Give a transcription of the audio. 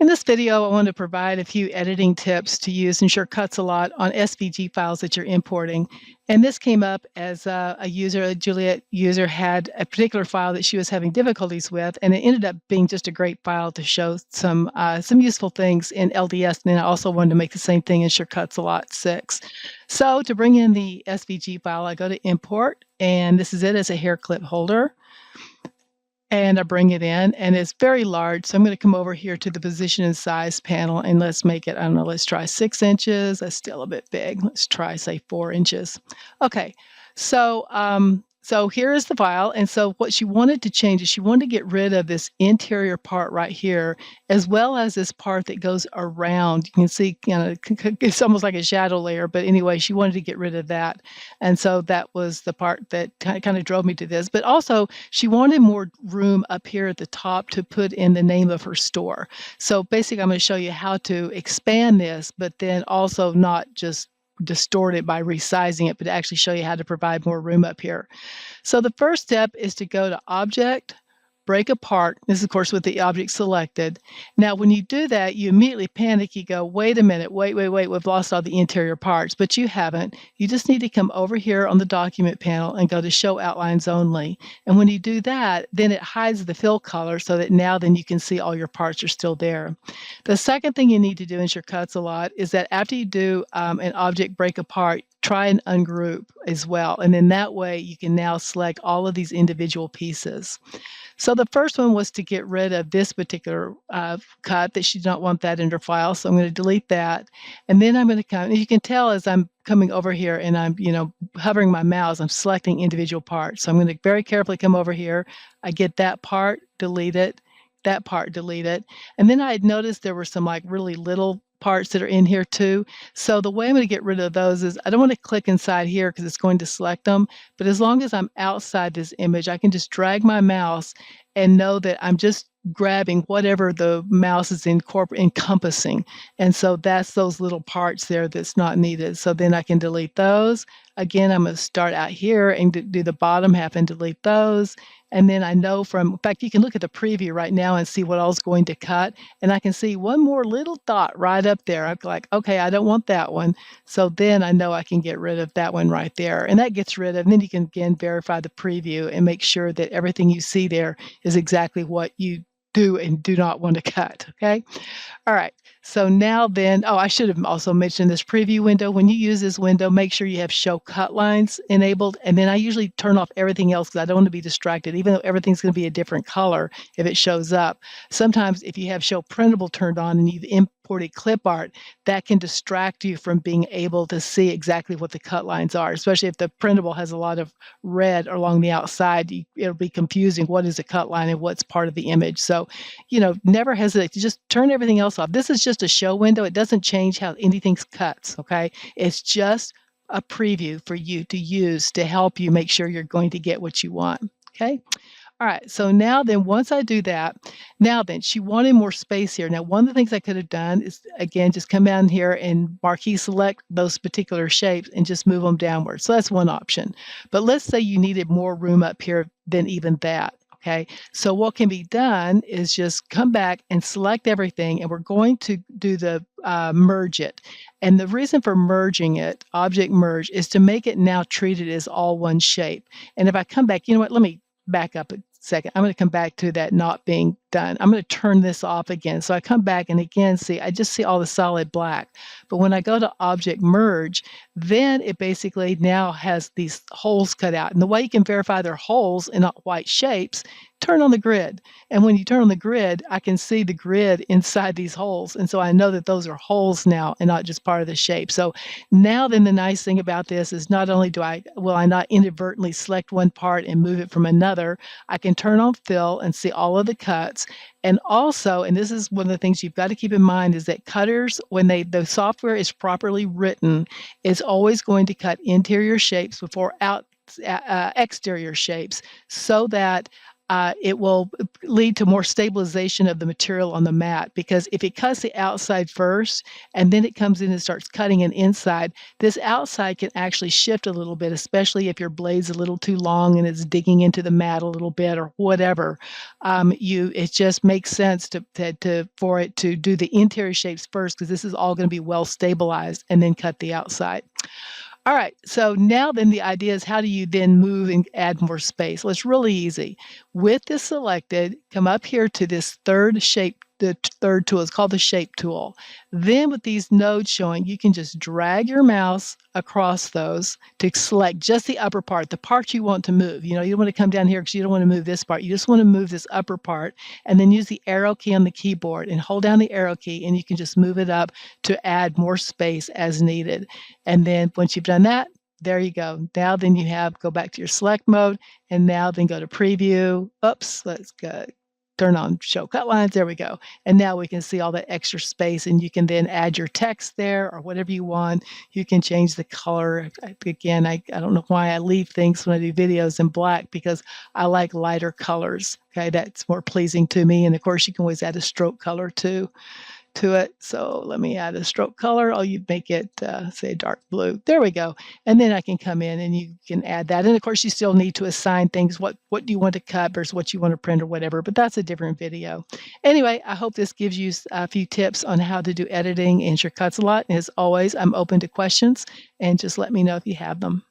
In this video, I want to provide a few editing tips to use and shortcuts a lot on SVG files that you're importing. And this came up as a Juliet user had a particular file that she was having difficulties with, and it ended up being just a great file to show some useful things in LDS. And then I also wanted to make the same thing in SCAL6. So to bring in the SVG file, I go to Import, and this is it as a hair clip holder. And I bring it in, and it's very large. So I'm going to come over here to the position and size panel, and let's make it, I don't know, let's try 6 inches. That's still a bit big. Let's try, say, 4 inches. Okay, so so here is the file. And so what she wanted to change is she wanted to get rid of this interior part right here, as well as this part that goes around. You can see, it's almost like a shadow layer, but anyway, she wanted to get rid of that. And so that was the part that kind of drove me to this. But also, she wanted more room up here at the top to put in the name of her store. So basically, I'm going to show you how to expand this, but then also not just distort it by resizing it, but actually show you how to provide more room up here. So the first step is to go to Object, Break Apart. This is, of course, with the object selected. Now, when you do that, you immediately panic. You go, wait a minute, wait, we've lost all the interior parts, but you haven't. You just need to come over here on the document panel and go to Show Outlines Only. And when you do that, then it hides the fill color so that now then you can see all your parts are still there. The second thing you need to do in shortcuts a lot is that after you do an object break apart, try and ungroup as well. And then that way you can now select all of these individual pieces. So the first one was to get rid of this particular cut, that she did not want that in her file. So I'm going to delete that. And then I'm going to come, as you can tell, as I'm coming over here and I'm, hovering my mouse, I'm selecting individual parts. So I'm going to very carefully come over here. I get that part, delete it, that part, delete it. And then I had noticed there were some like really little parts that are in here too. So the way I'm going to get rid of those is I don't want to click inside here because it's going to select them. But as long as I'm outside this image, I can just drag my mouse and know that I'm just grabbing whatever the mouse is encompassing. And so that's those little parts there that's not needed. So then I can delete those. Again, I'm going to start out here and do the bottom half and delete those. And then I know in fact, you can look at the preview right now and see what I was going to cut. And I can see one more little dot right up there. I'm like, okay, I don't want that one. So then I know I can get rid of that one right there. And that gets rid of, and then you can again verify the preview and make sure that everything you see there is exactly what you do and do not want to cut, okay? All right, so now then, I should have also mentioned this preview window. When you use this window, make sure you have show cut lines enabled, and then I usually turn off everything else because I don't want to be distracted, even though everything's going to be a different color if it shows up. Sometimes if you have show printable turned on and you've imported clip art, that can distract you from being able to see exactly what the cut lines are, especially if the printable has a lot of red along the outside. It'll be confusing what is a cut line and what's part of the image. So, never hesitate to just turn everything else off. This is just a show window. It doesn't change how anything cuts, okay? It's just a preview for you to use to help you make sure you're going to get what you want, okay? All right, so now then, once I do that, now then, she wanted more space here. Now, one of the things I could have done is, again, just come down here and marquee select those particular shapes and just move them downward. So that's one option. But let's say you needed more room up here than even that. Okay, so what can be done is just come back and select everything, and we're going to do the merge it. And the reason for merging it, object merge, is to make it now treated as all one shape. And if I come back, you know what, let me back up a second. I'm going to come back to that not being done. I'm going to turn this off again. So I come back and again, see, I just see all the solid black. But when I go to object merge, then it basically now has these holes cut out. And the way you can verify they're holes and not white shapes, turn on the grid. And when you turn on the grid, I can see the grid inside these holes. And so I know that those are holes now and not just part of the shape. So now then, the nice thing about this is not only will I not inadvertently select one part and move it from another, I can turn on fill and see all of the cuts. And also, and this is one of the things you've got to keep in mind, is that cutters, when the software is properly written, is always going to cut interior shapes before exterior shapes, so that it will lead to more stabilization of the material on the mat, because if it cuts the outside first and then it comes in and starts cutting an inside, this outside can actually shift a little bit, especially if your blade's a little too long and it's digging into the mat a little bit or whatever. It just makes sense for it to do the interior shapes first, because this is all going to be well stabilized, and then cut the outside. All right, so now then the idea is, how do you then move and add more space? Well, it's really easy. With this selected, come up here to this third shape, the third tool. It's called the shape tool. Then with these nodes showing, you can just drag your mouse across those to select just the upper part, the part you want to move. You don't want to come down here because you don't want to move this part. You just want to move this upper part, and then use the arrow key on the keyboard and hold down the arrow key, and you can just move it up to add more space as needed. And then once you've done that, there you go. Now then you go back to your select mode, and now then go to preview. Oops, let's go. Turn on show cut lines. There we go. And now we can see all that extra space, and you can then add your text there or whatever you want. You can change the color. Again, I don't know why I leave things when I do videos in black, because I like lighter colors. Okay, that's more pleasing to me. And of course, you can always add a stroke color too to it. So let me add a stroke color. Oh, you make it say dark blue. There we go. And then I can come in and you can add that. And of course, you still need to assign things. What do you want to cut versus what you want to print or whatever, but that's a different video. Anyway, I hope this gives you a few tips on how to do editing in SCAL6. And as always, I'm open to questions, and just let me know if you have them.